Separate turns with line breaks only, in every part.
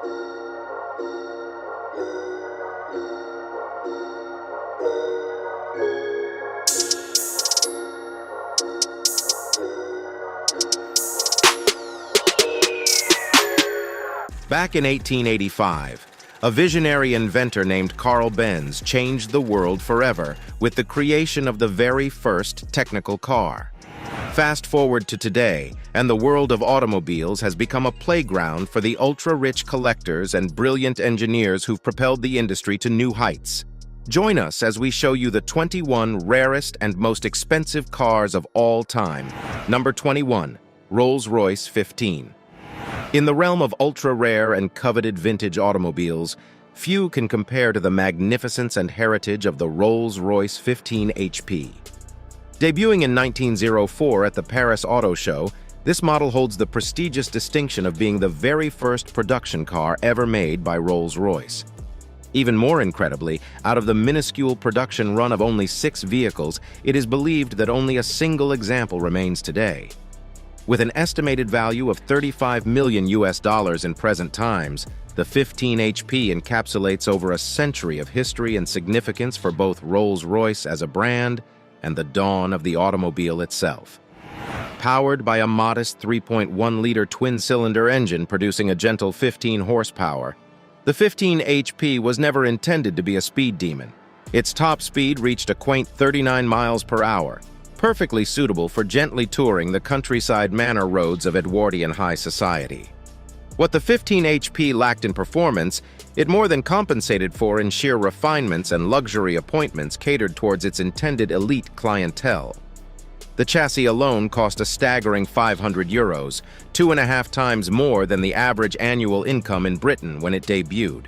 Back in 1885, a visionary inventor named Karl Benz changed the world forever with the creation of the very first technical car. Fast forward to today, and the world of automobiles has become a playground for the ultra-rich collectors and brilliant engineers who've propelled the industry to new heights. Join us as we show you the 21 rarest and most expensive cars of all time. Number 21, Rolls-Royce 15. In the realm of ultra-rare and coveted vintage automobiles, few can compare to the magnificence and heritage of the Rolls-Royce 15 HP. Debuting in 1904 at the Paris Auto Show, this model holds the prestigious distinction of being the very first production car ever made by Rolls-Royce. Even more incredibly, out of the minuscule production run of only 6 vehicles, it is believed that only a single example remains today. With an estimated value of $35 million in present times, the 15 HP encapsulates over a century of history and significance for both Rolls-Royce as a brand and the dawn of the automobile itself. Powered by a modest 3.1-liter twin-cylinder engine producing a gentle 15 horsepower, the 15 HP was never intended to be a speed demon. Its top speed reached a quaint 39 miles per hour, perfectly suitable for gently touring the countryside manor roads of Edwardian high society. What the 15 HP lacked in performance, it more than compensated for in sheer refinements and luxury appointments catered towards its intended elite clientele. The chassis alone cost a staggering €500, 2.5 times more than the average annual income in Britain when it debuted.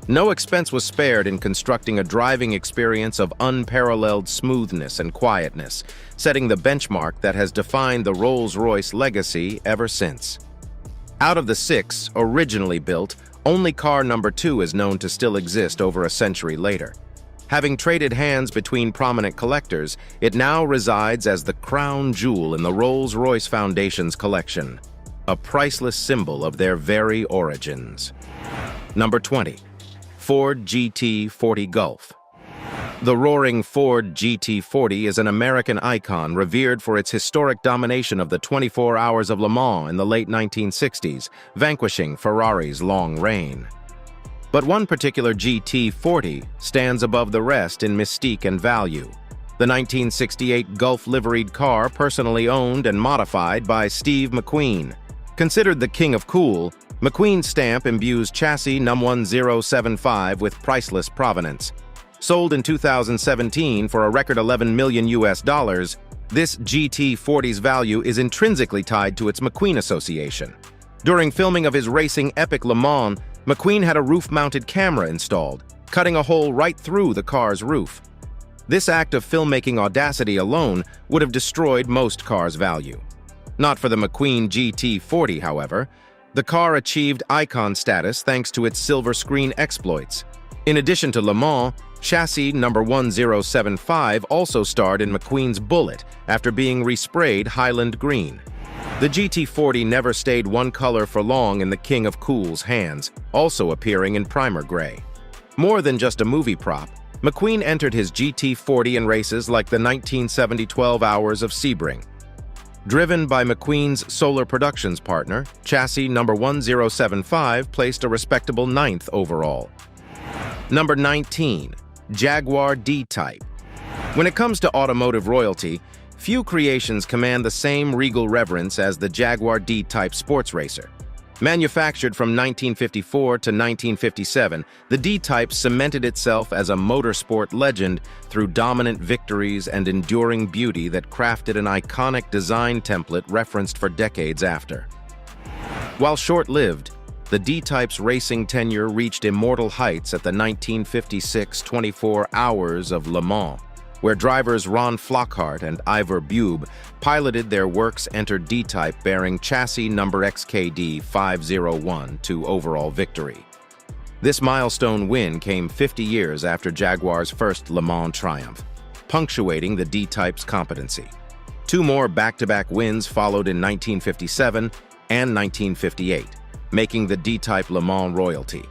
No expense was spared in constructing a driving experience of unparalleled smoothness and quietness, setting the benchmark that has defined the Rolls-Royce legacy ever since. Out of the 6 originally built, only car number 2 is known to still exist over a century later. Having traded hands between prominent collectors, it now resides as the crown jewel in the Rolls-Royce Foundation's collection, a priceless symbol of their very origins. Number 20. Ford GT40 Gulf. The roaring Ford GT40 is an American icon revered for its historic domination of the 24 Hours of Le Mans in the late 1960s, vanquishing Ferrari's long reign. But one particular GT40 stands above the rest in mystique and value. The 1968 Gulf liveried car personally owned and modified by Steve McQueen. Considered the king of cool, McQueen's stamp imbues chassis num1075 with priceless provenance. Sold in 2017 for a record $11 million, this GT40's value is intrinsically tied to its McQueen association. During filming of his racing epic Le Mans, McQueen had a roof-mounted camera installed, cutting a hole right through the car's roof. This act of filmmaking audacity alone would have destroyed most cars' value. Not for the McQueen GT40, however. The car achieved icon status thanks to its silver screen exploits. In addition to Le Mans, chassis number 1075 also starred in McQueen's Bullet after being resprayed Highland Green. The GT40 never stayed one color for long in the King of Cool's hands, also appearing in primer gray. More than just a movie prop, McQueen entered his GT40 in races like the 1970 12 Hours of Sebring. Driven by McQueen's Solar Productions partner, chassis number 1075 placed a respectable 9th overall. Number 19. Jaguar D-Type. When it comes to automotive royalty, few creations command the same regal reverence as the Jaguar D-Type sports racer. Manufactured from 1954 to 1957, the D-Type cemented itself as a motorsport legend through dominant victories and enduring beauty that crafted an iconic design template referenced for decades after. While short-lived, the D-Type's racing tenure reached immortal heights at the 1956 24 Hours of Le Mans, where drivers Ron Flockhart and Ivor Bube piloted their works-entered D-Type bearing chassis number XKD 501 to overall victory. This milestone win came 50 years after Jaguar's first Le Mans triumph, punctuating the D-Type's competency. 2 more back-to-back wins followed in 1957 and 1958, making the D-Type Le Mans royalty.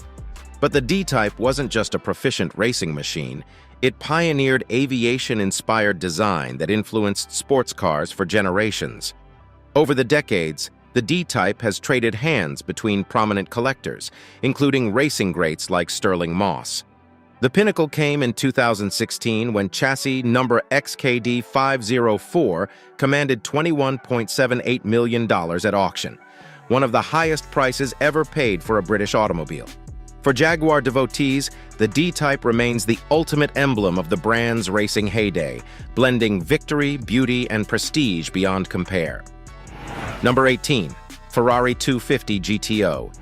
But the D-Type wasn't just a proficient racing machine, it pioneered aviation-inspired design that influenced sports cars for generations. Over the decades, the D-Type has traded hands between prominent collectors, including racing greats like Sterling Moss. The pinnacle came in 2016 when chassis number XKD504 commanded $21.78 million at auction, one of the highest prices ever paid for a British automobile. For Jaguar devotees, the D-Type remains the ultimate emblem of the brand's racing heyday, blending victory, beauty, and prestige beyond compare. Number 18. Ferrari 250 GTO.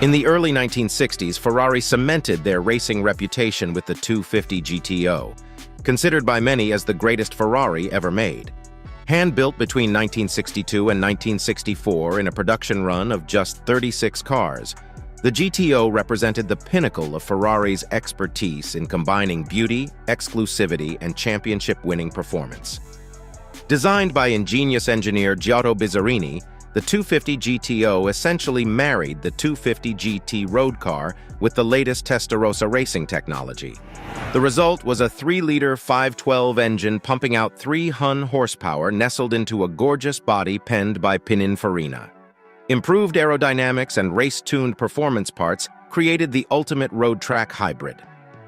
In the early 1960s, Ferrari cemented their racing reputation with the 250 GTO, considered by many as the greatest Ferrari ever made. Hand-built between 1962 and 1964 in a production run of just 36 cars, the GTO represented the pinnacle of Ferrari's expertise in combining beauty, exclusivity, and championship-winning performance. Designed by ingenious engineer Giotto Bizzarini, the 250 GTO essentially married the 250 GT road car with the latest Testarossa racing technology. The result was a 3-liter 512 engine pumping out 3 Hun horsepower nestled into a gorgeous body penned by Pininfarina. Improved aerodynamics and race-tuned performance parts created the ultimate road track hybrid.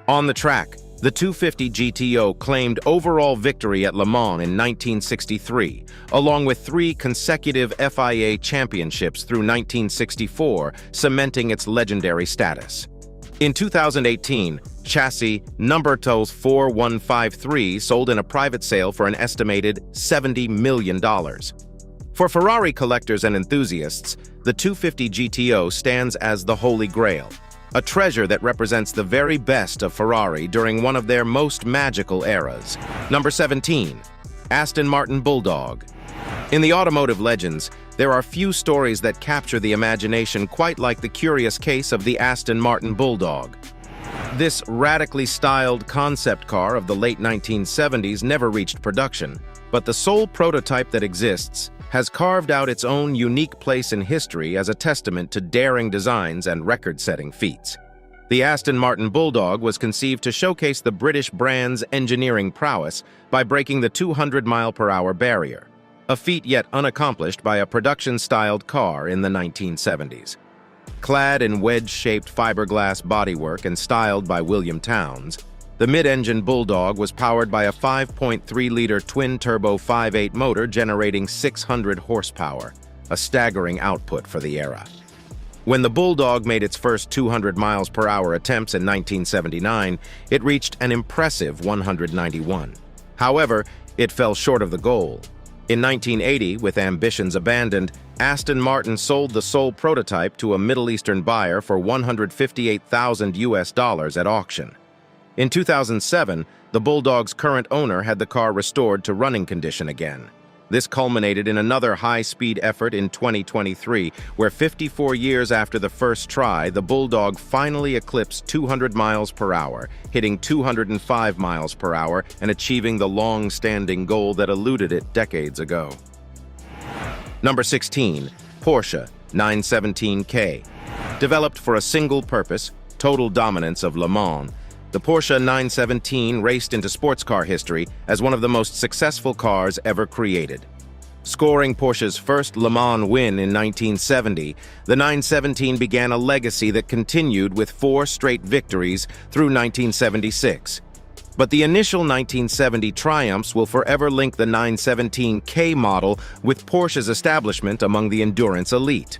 On the track, the 250 GTO claimed overall victory at Le Mans in 1963, along with 3 consecutive FIA championships through 1964, cementing its legendary status. In 2018, chassis Numbertos 4153 sold in a private sale for an estimated $70 million. For Ferrari collectors and enthusiasts, the 250 GTO stands as the Holy Grail, a treasure that represents the very best of Ferrari during one of their most magical eras. Number 17. Aston Martin Bulldog. In the automotive legends, there are few stories that capture the imagination quite like the curious case of the Aston Martin Bulldog. This radically styled concept car of the late 1970s never reached production, but the sole prototype that exists has carved out its own unique place in history as a testament to daring designs and record-setting feats. The Aston Martin Bulldog was conceived to showcase the British brand's engineering prowess by breaking the 200-mile-per-hour barrier, a feat yet unaccomplished by a production-styled car in the 1970s. Clad in wedge-shaped fiberglass bodywork and styled by William Townes, the mid-engine Bulldog was powered by a 5.3-liter twin-turbo 5.8 motor generating 600 horsepower, a staggering output for the era. When the Bulldog made its first 200 miles per hour attempts in 1979, it reached an impressive 191. However, it fell short of the goal. In 1980, with ambitions abandoned, Aston Martin sold the sole prototype to a Middle Eastern buyer for $158,000 at auction. In 2007, the Bulldog's current owner had the car restored to running condition again. This culminated in another high-speed effort in 2023, where 54 years after the first try, the Bulldog finally eclipsed 200 miles per hour, hitting 205 miles per hour and achieving the long-standing goal that eluded it decades ago. Number 16. Porsche 917K. Developed for a single purpose, total dominance of Le Mans, the Porsche 917 raced into sports car history as one of the most successful cars ever created. Scoring Porsche's first Le Mans win in 1970, the 917 began a legacy that continued with 4 straight victories through 1976. But the initial 1970 triumphs will forever link the 917K model with Porsche's establishment among the endurance elite.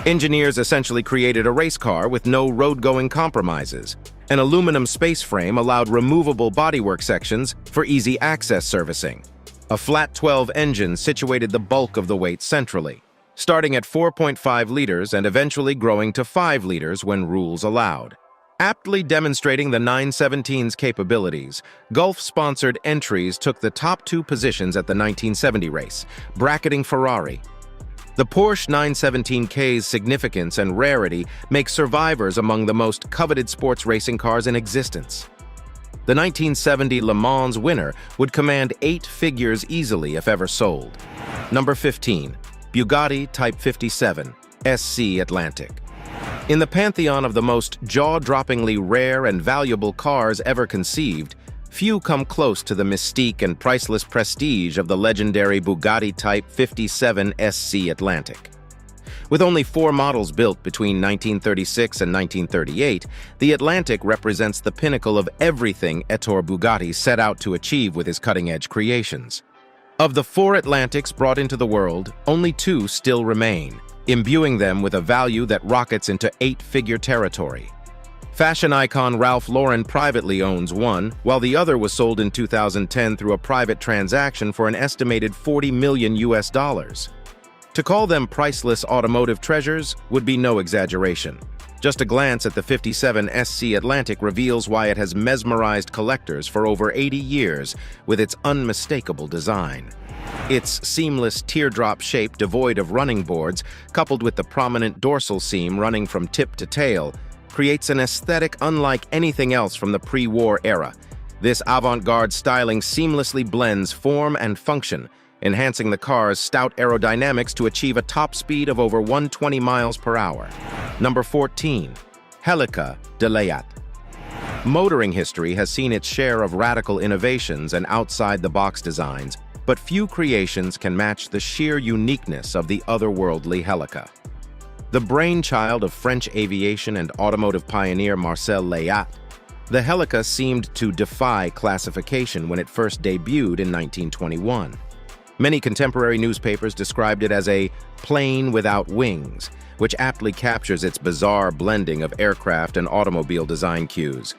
Engineers essentially created a race car with no road-going compromises. An aluminum space frame allowed removable bodywork sections for easy access servicing. A flat 12 engine situated the bulk of the weight centrally, starting at 4.5 liters and eventually growing to 5 liters when rules allowed. Aptly demonstrating the 917's capabilities, Gulf-sponsored entries took the top 2 positions at the 1970 race, bracketing Ferrari. The Porsche 917K's significance and rarity make survivors among the most coveted sports racing cars in existence. The 1970 Le Mans winner would command 8 figures easily if ever sold. Number 15. Bugatti Type 57 SC Atlantic. In the pantheon of the most jaw-droppingly rare and valuable cars ever conceived, few come close to the mystique and priceless prestige of the legendary Bugatti Type 57 SC Atlantic. With only 4 models built between 1936 and 1938, the Atlantic represents the pinnacle of everything Ettore Bugatti set out to achieve with his cutting-edge creations. Of the 4 Atlantics brought into the world, only 2 still remain, imbuing them with a value that rockets into 8-figure territory. Fashion icon Ralph Lauren privately owns one, while the other was sold in 2010 through a private transaction for an estimated $40 million. To call them priceless automotive treasures would be no exaggeration. Just a glance at the 57 SC Atlantic reveals why it has mesmerized collectors for over 80 years with its unmistakable design. Its seamless teardrop shape devoid of running boards, coupled with the prominent dorsal seam running from tip to tail, creates an aesthetic unlike anything else from the pre-war era. This avant-garde styling seamlessly blends form and function, enhancing the car's stout aerodynamics to achieve a top speed of over 120 miles per hour. Number 14. Helica de Layat. Motoring history has seen its share of radical innovations and outside-the-box designs, but few creations can match the sheer uniqueness of the otherworldly Helica. The brainchild of French aviation and automotive pioneer Marcel Layat, the Helica seemed to defy classification when it first debuted in 1921. Many contemporary newspapers described it as a plane without wings, which aptly captures its bizarre blending of aircraft and automobile design cues.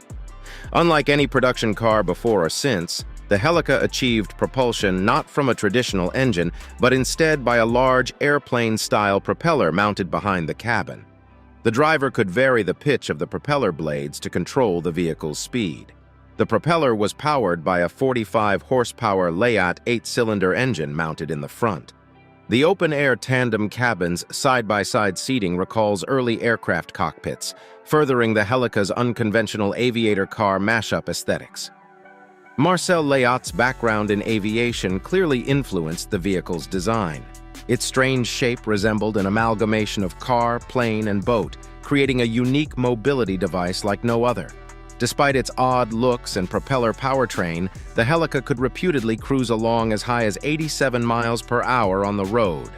Unlike any production car before or since, the Helica achieved propulsion not from a traditional engine, but instead by a large airplane-style propeller mounted behind the cabin. The driver could vary the pitch of the propeller blades to control the vehicle's speed. The propeller was powered by a 45-horsepower Layat 8-cylinder engine mounted in the front. The open-air tandem cabin's side-by-side seating recalls early aircraft cockpits, furthering the Helica's unconventional aviator car mashup aesthetics. Marcel Layat's background in aviation clearly influenced the vehicle's design. Its strange shape resembled an amalgamation of car, plane, and boat, creating a unique mobility device like no other. Despite its odd looks and propeller powertrain, the Helica could reputedly cruise along as high as 87 miles per hour on the road.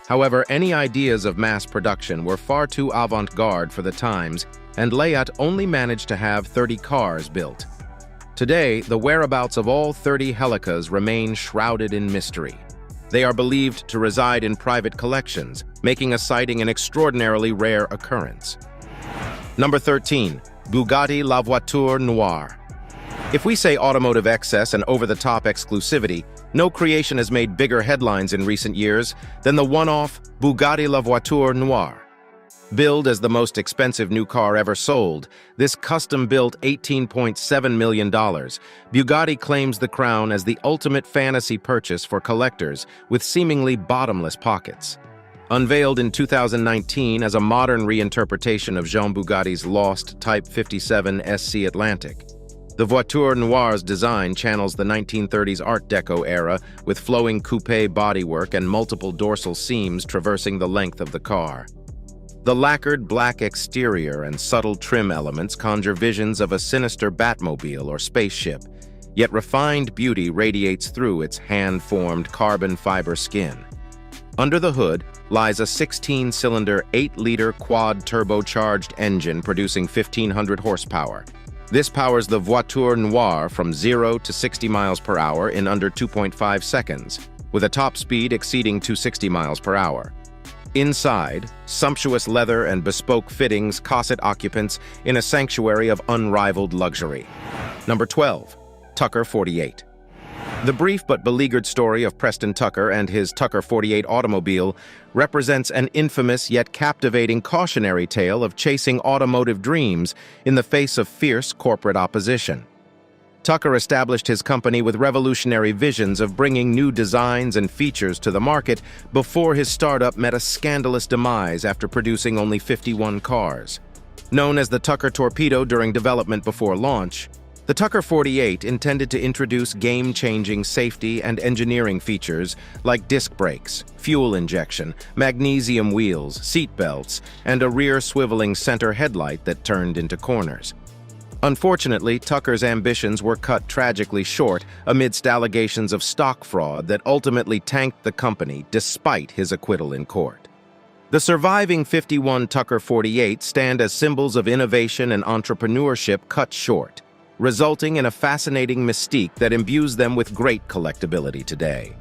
However, any ideas of mass production were far too avant-garde for the times, and Layat only managed to have 30 cars built. Today, the whereabouts of all 30 Helicas remain shrouded in mystery. They are believed to reside in private collections, making a sighting an extraordinarily rare occurrence. Number 13. Bugatti La Voiture Noire. If we say automotive excess and over-the-top exclusivity, no creation has made bigger headlines in recent years than the one-off Bugatti La Voiture Noire. Billed as the most expensive new car ever sold, this custom-built $18.7 million, Bugatti claims the crown as the ultimate fantasy purchase for collectors with seemingly bottomless pockets. Unveiled in 2019 as a modern reinterpretation of Jean Bugatti's lost Type 57 SC Atlantic, the Voiture Noire's design channels the 1930s Art Deco era with flowing coupe bodywork and multiple dorsal seams traversing the length of the car. The lacquered black exterior and subtle trim elements conjure visions of a sinister Batmobile or spaceship, yet refined beauty radiates through its hand-formed carbon fiber skin. Under the hood lies a 16-cylinder, 8-liter quad-turbocharged engine producing 1,500 horsepower. This powers the Voiture Noire from 0 to 60 miles per hour in under 2.5 seconds, with a top speed exceeding 260 miles per hour. Inside, sumptuous leather and bespoke fittings cosset occupants in a sanctuary of unrivaled luxury. Number 12. Tucker 48. The brief but beleaguered story of Preston Tucker and his Tucker 48 automobile represents an infamous yet captivating cautionary tale of chasing automotive dreams in the face of fierce corporate opposition. Tucker established his company with revolutionary visions of bringing new designs and features to the market before his startup met a scandalous demise after producing only 51 cars. Known as the Tucker Torpedo during development before launch, The Tucker 48 intended to introduce game-changing safety and engineering features like disc brakes, fuel injection, magnesium wheels, seat belts, and a rear swiveling center headlight that turned into corners. Unfortunately, Tucker's ambitions were cut tragically short amidst allegations of stock fraud that ultimately tanked the company despite his acquittal in court. The surviving 51 Tucker 48 stand as symbols of innovation and entrepreneurship cut short, resulting in a fascinating mystique that imbues them with great collectability today.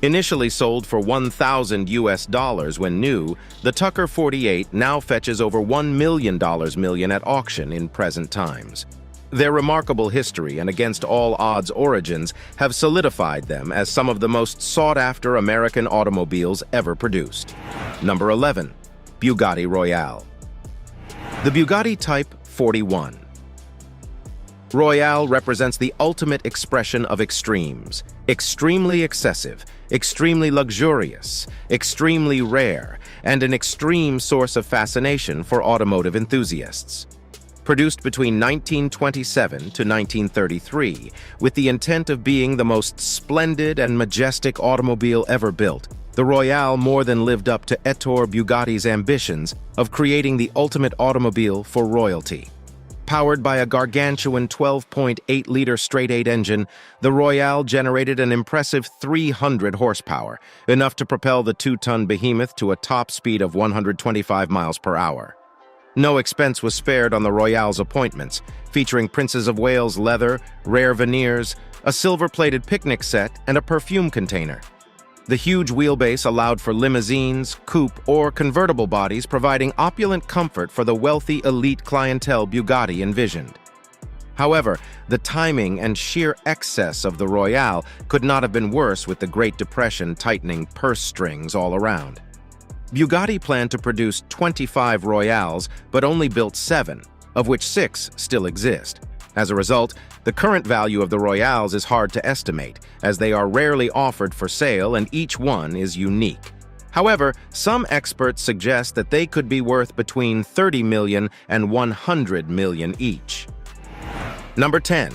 Initially sold for $1,000 when new, the Tucker 48 now fetches over $1 million at auction in present times. Their remarkable history and against all odds origins have solidified them as some of the most sought-after American automobiles ever produced. Number 11. Bugatti Royale. The Bugatti Type 41. Royale represents the ultimate expression of extremes: extremely excessive, extremely luxurious, extremely rare, and an extreme source of fascination for automotive enthusiasts. Produced between 1927 to 1933, with the intent of being the most splendid and majestic automobile ever built, the Royale more than lived up to Ettore Bugatti's ambitions of creating the ultimate automobile for royalty. Powered by a gargantuan 12.8-liter straight-eight engine, the Royale generated an impressive 300 horsepower, enough to propel the 2-ton behemoth to a top speed of 125 miles per hour. No expense was spared on the Royale's appointments, featuring Princess of Wales leather, rare veneers, a silver-plated picnic set, and a perfume container. The huge wheelbase allowed for limousines, coupe, or convertible bodies, providing opulent comfort for the wealthy elite clientele Bugatti envisioned. However, the timing and sheer excess of the Royale could not have been worse, with the Great Depression tightening purse strings all around. Bugatti planned to produce 25 Royales, but only built 7, of which 6 still exist. As a result, the current value of the Royales is hard to estimate, as they are rarely offered for sale and each one is unique. However, some experts suggest that they could be worth between $30 million and $100 million each. Number 10.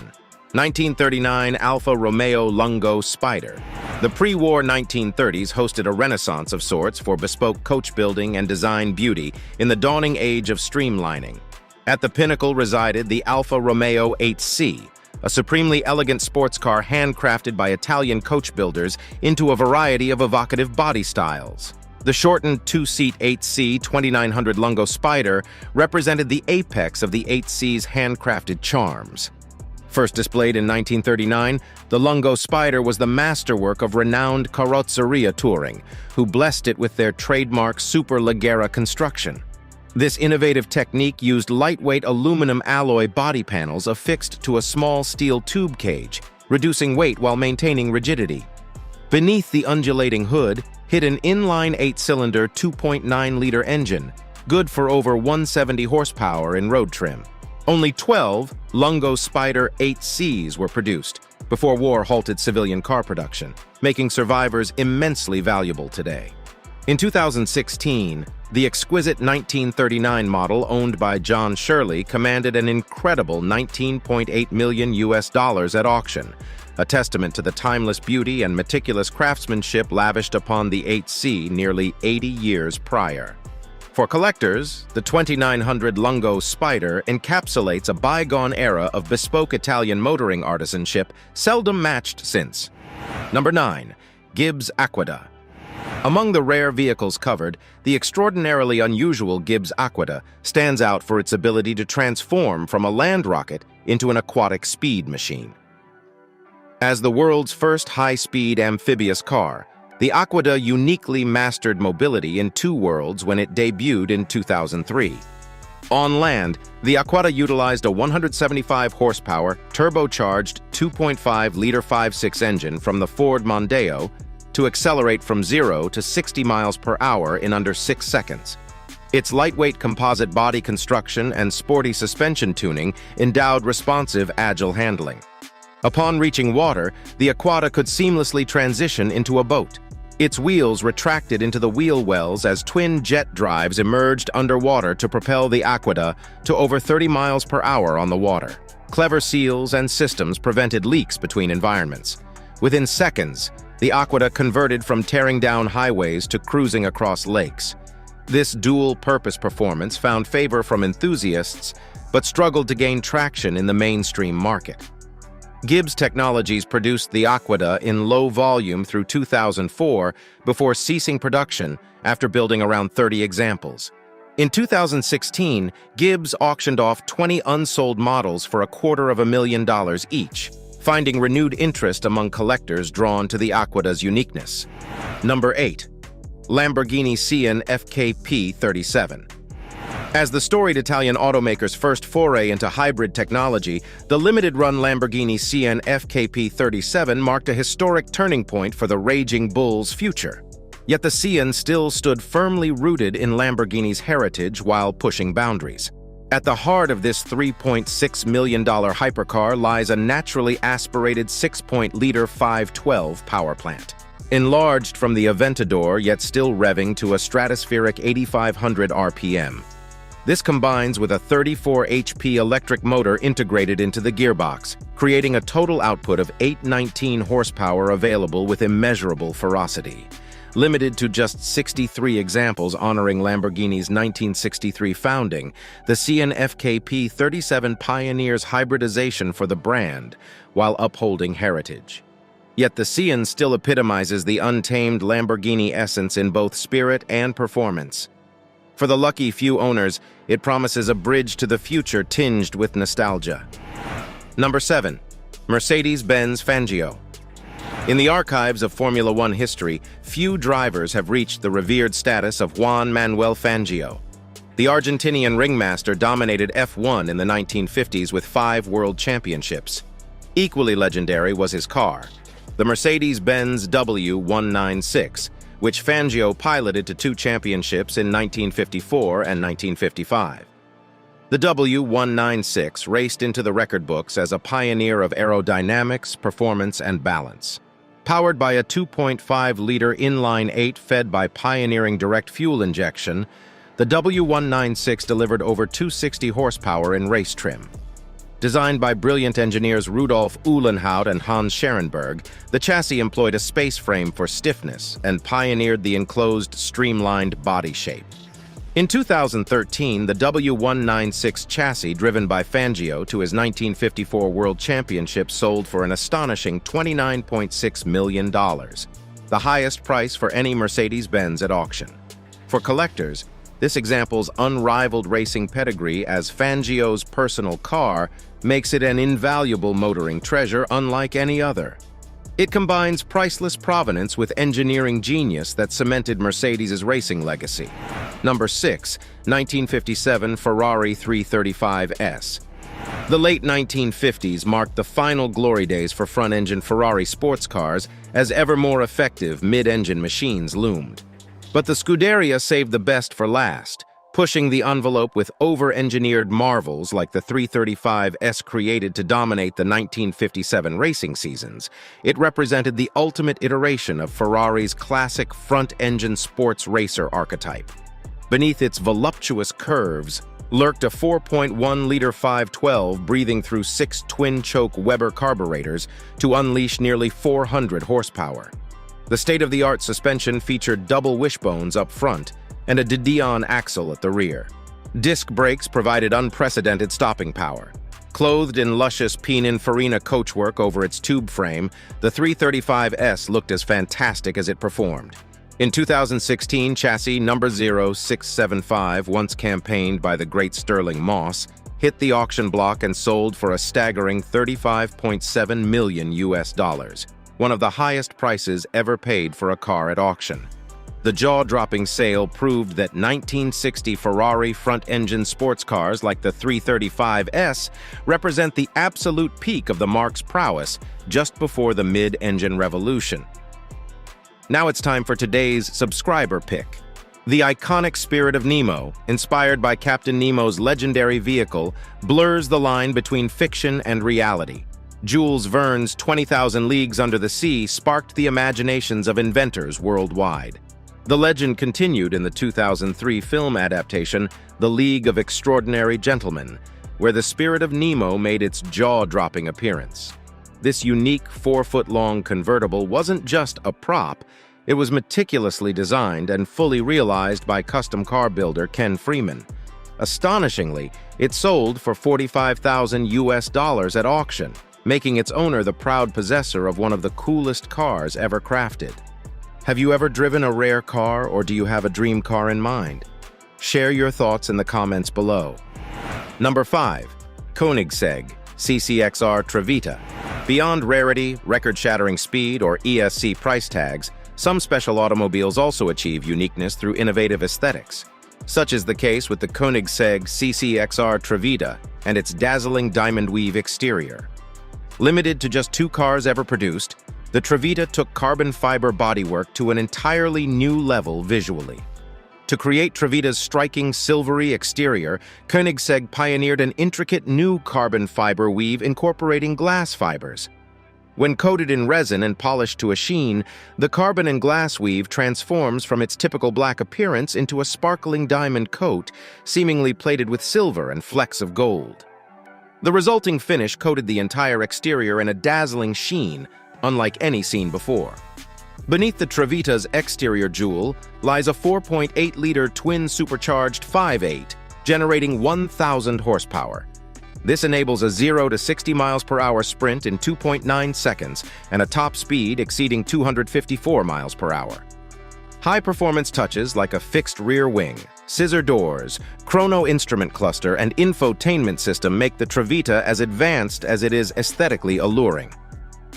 1939 Alfa Romeo Lungo Spider. The pre-war 1930s hosted a renaissance of sorts for bespoke coach building and design beauty in the dawning age of streamlining. At the pinnacle resided the Alfa Romeo 8C, a supremely elegant sports car handcrafted by Italian coach builders into a variety of evocative body styles. The shortened two-seat 8C 2900 Lungo Spider represented the apex of the 8C's handcrafted charms. First displayed in 1939, the Lungo Spider was the masterwork of renowned carrozzeria touring, who blessed it with their trademark Super Leggera construction. This innovative technique used lightweight aluminum alloy body panels affixed to a small steel tube cage, reducing weight while maintaining rigidity. Beneath the undulating hood hid an inline 8-cylinder 2.9-liter engine, good for over 170 horsepower in road trim. Only 12 Lungo Spider 8Cs were produced before war halted civilian car production, making survivors immensely valuable today. In 2016, the exquisite 1939 model owned by John Shirley commanded an incredible $19.8 million at auction, a testament to the timeless beauty and meticulous craftsmanship lavished upon the 8C nearly 80 years prior. For collectors, the 2900 Lungo Spider encapsulates a bygone era of bespoke Italian motoring artisanship seldom matched since. Number 9. Gibbs Aquila. Among the rare vehicles covered, the extraordinarily unusual Gibbs Aquila stands out for its ability to transform from a land rocket into an aquatic speed machine. As the world's first high-speed amphibious car, the Aquila uniquely mastered mobility in two worlds when it debuted in 2003. On land, the Aquila utilized a 175-horsepower, turbocharged 2.5-liter 5.6 engine from the Ford Mondeo to accelerate from 0 to 60 miles per hour in under 6 seconds. Its lightweight composite body construction and sporty suspension tuning endowed responsive, agile handling. Upon reaching water, the Aquila could seamlessly transition into a boat. Its wheels retracted into the wheel wells as twin jet drives emerged underwater to propel the Aquila to over 30 miles per hour on the water. Clever seals and systems prevented leaks between environments. Within seconds, the Aquila converted from tearing down highways to cruising across lakes. This dual-purpose performance found favor from enthusiasts, but struggled to gain traction in the mainstream market. Gibbs Technologies produced the Aquila in low volume through 2004 before ceasing production after building around 30 examples. In 2016, Gibbs auctioned off 20 unsold models for $250,000 each, finding renewed interest among collectors drawn to the Aquila's uniqueness. Number 8. Lamborghini Sian FKP 37. As the storied Italian automaker's first foray into hybrid technology, the limited-run Lamborghini Sian FKP 37 marked a historic turning point for the Raging Bull's future. Yet the Sian still stood firmly rooted in Lamborghini's heritage while pushing boundaries. At the heart of this $3.6 million hypercar lies a naturally aspirated 6-liter 512 power plant. Enlarged from the Aventador, yet still revving to a stratospheric 8,500 RPM. This combines with a 34 HP electric motor integrated into the gearbox, creating a total output of 819 horsepower available with immeasurable ferocity. Limited to just 63 examples honoring Lamborghini's 1963 founding, the Sian FKP 37 pioneers hybridization for the brand while upholding heritage. Yet the Sian still epitomizes the untamed Lamborghini essence in both spirit and performance. For the lucky few owners, it promises a bridge to the future tinged with nostalgia. Number 7. Mercedes-Benz Fangio. In the archives of Formula One history, few drivers have reached the revered status of Juan Manuel Fangio. The Argentinian ringmaster dominated F1 in the 1950s with 5 world championships. Equally legendary was his car, the Mercedes-Benz W196, which Fangio piloted to 2 championships in 1954 and 1955. The W196 raced into the record books as a pioneer of aerodynamics, performance, and balance. Powered by a 2.5-liter inline-8 fed by pioneering direct fuel injection, the W196 delivered over 260 horsepower in race trim. Designed by brilliant engineers Rudolf Uhlenhaut and Hans Scherenberg, the chassis employed a space frame for stiffness and pioneered the enclosed, streamlined body shape. In 2013, the W196 chassis driven by Fangio to his 1954 World Championship sold for an astonishing $29.6 million, the highest price for any Mercedes-Benz at auction. For collectors, this example's unrivaled racing pedigree as Fangio's personal car makes it an invaluable motoring treasure unlike any other. It combines priceless provenance with engineering genius that cemented Mercedes' racing legacy. Number 6. 1957 Ferrari 335S. The late 1950s marked the final glory days for front-engine Ferrari sports cars as ever more effective mid-engine machines loomed. But the Scuderia saved the best for last, pushing the envelope with over-engineered marvels like the 335S created to dominate the 1957 racing seasons. It represented the ultimate iteration of Ferrari's classic front-engine sports racer archetype. Beneath its voluptuous curves lurked a 4.1-liter 512 breathing through 6 twin-choke Weber carburetors to unleash nearly 400 horsepower. The state-of-the-art suspension featured double wishbones up front and a de Dion axle at the rear. Disc brakes provided unprecedented stopping power. Clothed in luscious Pininfarina coachwork over its tube frame, the 335S looked as fantastic as it performed. In 2016, chassis number 0675, once campaigned by the great Sterling Moss, hit the auction block and sold for a staggering $35.7 million, one of the highest prices ever paid for a car at auction. The jaw-dropping sale proved that 1960 Ferrari front-engine sports cars like the 335S represent the absolute peak of the marque's prowess just before the mid-engine revolution. Now it's time for today's subscriber pick. The iconic Spirit of Nemo, inspired by Captain Nemo's legendary vehicle, blurs the line between fiction and reality. Jules Verne's 20,000 Leagues Under the Sea sparked the imaginations of inventors worldwide. The legend continued in the 2003 film adaptation, The League of Extraordinary Gentlemen, where the spirit of Nemo made its jaw-dropping appearance. This unique 4-foot-long convertible wasn't just a prop, it was meticulously designed and fully realized by custom car builder Ken Freeman. Astonishingly, it sold for $45,000 at auction, making its owner the proud possessor of one of the coolest cars ever crafted. Have you ever driven a rare car, or do you have a dream car in mind? Share your thoughts in the comments below. Number 5. Koenigsegg CCXR Trevita. Beyond rarity, record-shattering speed, or ESC price tags, some special automobiles also achieve uniqueness through innovative aesthetics. Such is the case with the Koenigsegg CCXR Trevita and its dazzling diamond weave exterior. Limited to just 2 cars ever produced, the Trevita took carbon fiber bodywork to an entirely new level visually. To create Trevita's striking silvery exterior, Koenigsegg pioneered an intricate new carbon fiber weave incorporating glass fibers. When coated in resin and polished to a sheen, the carbon and glass weave transforms from its typical black appearance into a sparkling diamond coat, seemingly plated with silver and flecks of gold. The resulting finish coated the entire exterior in a dazzling sheen, unlike any seen before. Beneath the Trevita's exterior jewel lies a 4.8-liter twin-supercharged 5.8, generating 1,000 horsepower. This enables a 0 to 60 miles per hour sprint in 2.9 seconds and a top speed exceeding 254 miles per hour. High-performance touches like a fixed rear wing, scissor doors, chrono instrument cluster, and infotainment system make the Trevita as advanced as it is aesthetically alluring.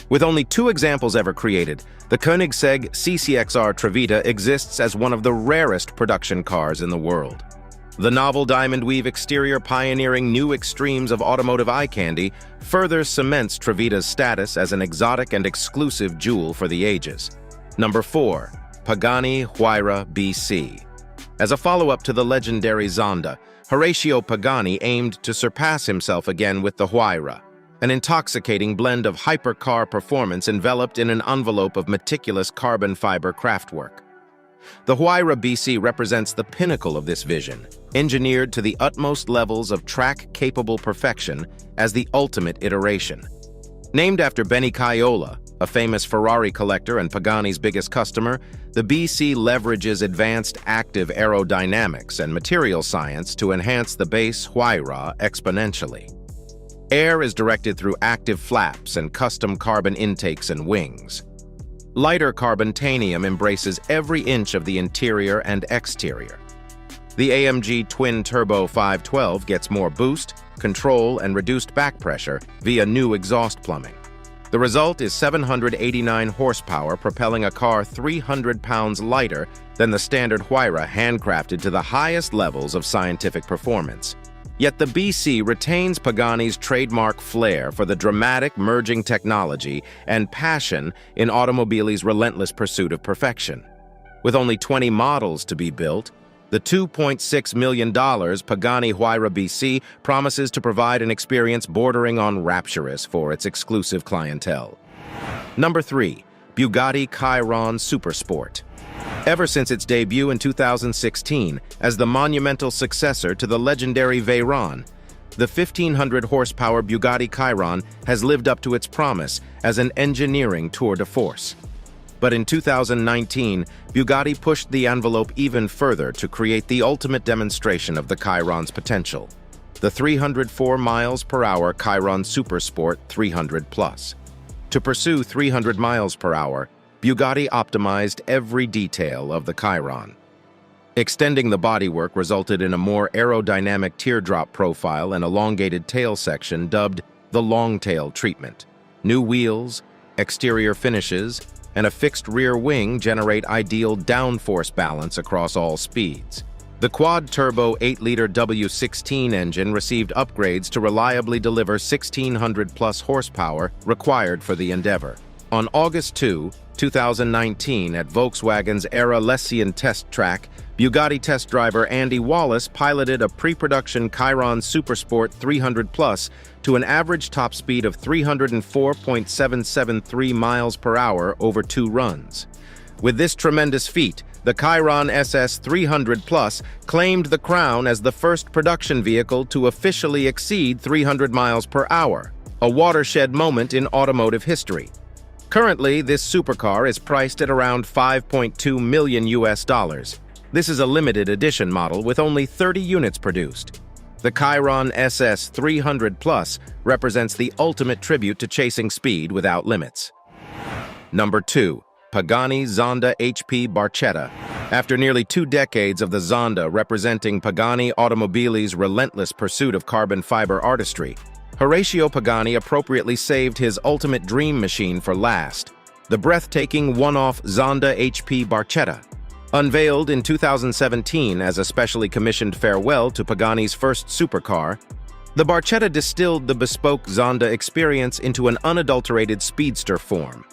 With only 2 examples ever created, the Koenigsegg CCXR Trevita exists as one of the rarest production cars in the world. The novel diamond weave exterior pioneering new extremes of automotive eye candy further cements Trevita's status as an exotic and exclusive jewel for the ages. Number 4. Pagani Huayra BC. As a follow-up to the legendary Zonda, Horacio Pagani aimed to surpass himself again with the Huayra, an intoxicating blend of hypercar performance enveloped in an envelope of meticulous carbon fiber craftwork. The Huayra BC represents the pinnacle of this vision, engineered to the utmost levels of track-capable perfection as the ultimate iteration. Named after Benny Caiola, a famous Ferrari collector and Pagani's biggest customer, the BC leverages advanced active aerodynamics and material science to enhance the base Huayra exponentially. Air is directed through active flaps and custom carbon intakes and wings. Lighter carbon-tanium embraces every inch of the interior and exterior. The AMG twin-turbo 512 gets more boost, control, and reduced back pressure via new exhaust plumbing. The result is 789 horsepower, propelling a car 300 pounds lighter than the standard Huayra, handcrafted to the highest levels of scientific performance. Yet the BC retains Pagani's trademark flair for the dramatic merging technology and passion in automobile's relentless pursuit of perfection. With only 20 models to be built, the $2.6 million Pagani Huayra BC promises to provide an experience bordering on rapturous for its exclusive clientele. Number 3. Bugatti Chiron Supersport. Ever since its debut in 2016 as the monumental successor to the legendary Veyron, the 1,500-horsepower Bugatti Chiron has lived up to its promise as an engineering tour de force. But in 2019, Bugatti pushed the envelope even further to create the ultimate demonstration of the Chiron's potential, the 304 miles per hour Chiron Supersport 300+. To pursue 300 miles per hour, Bugatti optimized every detail of the Chiron. Extending the bodywork resulted in a more aerodynamic teardrop profile and elongated tail section dubbed the long-tail treatment. New wheels, exterior finishes, and a fixed rear wing generate ideal downforce balance across all speeds. The quad-turbo 8-liter W16 engine received upgrades to reliably deliver 1,600+ horsepower required for the endeavor. On August 2, 2019, at Volkswagen's RAREST test track, Bugatti test driver Andy Wallace piloted a pre-production Chiron Supersport 300 Plus to an average top speed of 304.773 miles per hour over 2 runs. With this tremendous feat, the Chiron SS 300 Plus claimed the crown as the first production vehicle to officially exceed 300 miles per hour, a watershed moment in automotive history. Currently, this supercar is priced at around $5.2 million US. This is a limited edition model with only 30 units produced. The Chiron SS 300 Plus represents the ultimate tribute to chasing speed without limits. Number 2. Pagani Zonda HP Barchetta. After nearly 2 decades of the Zonda representing Pagani Automobile's relentless pursuit of carbon fiber artistry, Horacio Pagani appropriately saved his ultimate dream machine for last, the breathtaking one-off Zonda HP Barchetta. Unveiled in 2017 as a specially commissioned farewell to Pagani's first supercar, the Barchetta distilled the bespoke Zonda experience into an unadulterated speedster form.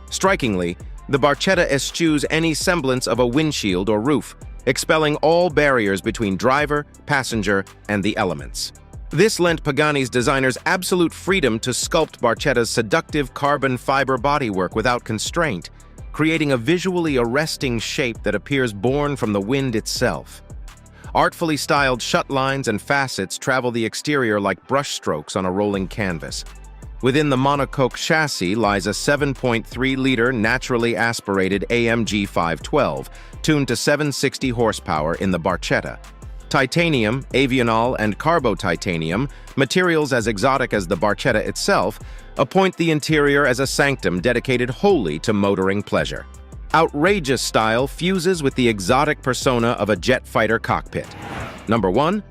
Strikingly, the Barchetta eschews any semblance of a windshield or roof, expelling all barriers between driver, passenger, and the elements. This lent Pagani's designers absolute freedom to sculpt Barchetta's seductive carbon fiber bodywork without constraint, creating a visually arresting shape that appears born from the wind itself. Artfully styled shut lines and facets travel the exterior like brushstrokes on a rolling canvas. Within the monocoque chassis lies a 7.3-liter naturally aspirated AMG 512, tuned to 760 horsepower in the Barchetta. Titanium, Avianol, and Carbo-titanium, materials as exotic as the Barchetta itself, appoint the interior as a sanctum dedicated wholly to motoring pleasure. Outrageous style fuses with the exotic persona of a jet fighter cockpit. Number 1.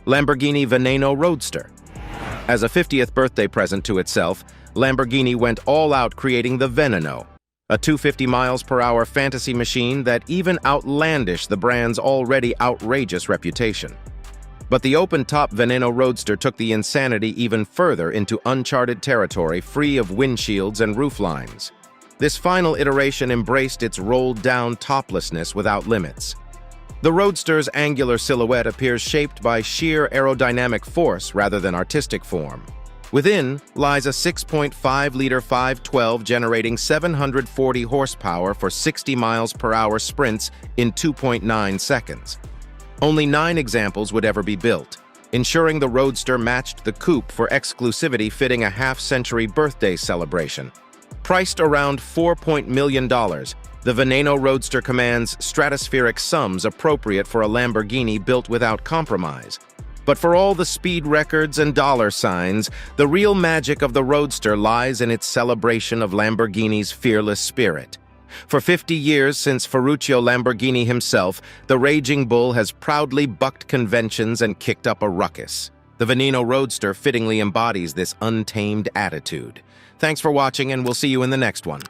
Lamborghini Veneno Roadster. As a 50th birthday present to itself, Lamborghini went all out creating the Veneno, a 250 miles per hour fantasy machine that even outlandished the brand's already outrageous reputation. But the open-top Veneno Roadster took the insanity even further into uncharted territory free of windshields and rooflines. This final iteration embraced its rolled-down toplessness without limits. The Roadster's angular silhouette appears shaped by sheer aerodynamic force rather than artistic form. Within lies a 6.5-liter 512 generating 740 horsepower for 60 miles per hour sprints in 2.9 seconds. Only 9 examples would ever be built, ensuring the Roadster matched the coupe for exclusivity fitting a half-century birthday celebration. Priced around $4 million, the Veneno Roadster commands stratospheric sums appropriate for a Lamborghini built without compromise. But for all the speed records and dollar signs, the real magic of the Roadster lies in its celebration of Lamborghini's fearless spirit. For 50 years since Ferruccio Lamborghini himself, the Raging Bull has proudly bucked conventions and kicked up a ruckus. The Veneno Roadster fittingly embodies this untamed attitude. Thanks for watching, and we'll see you in the next one.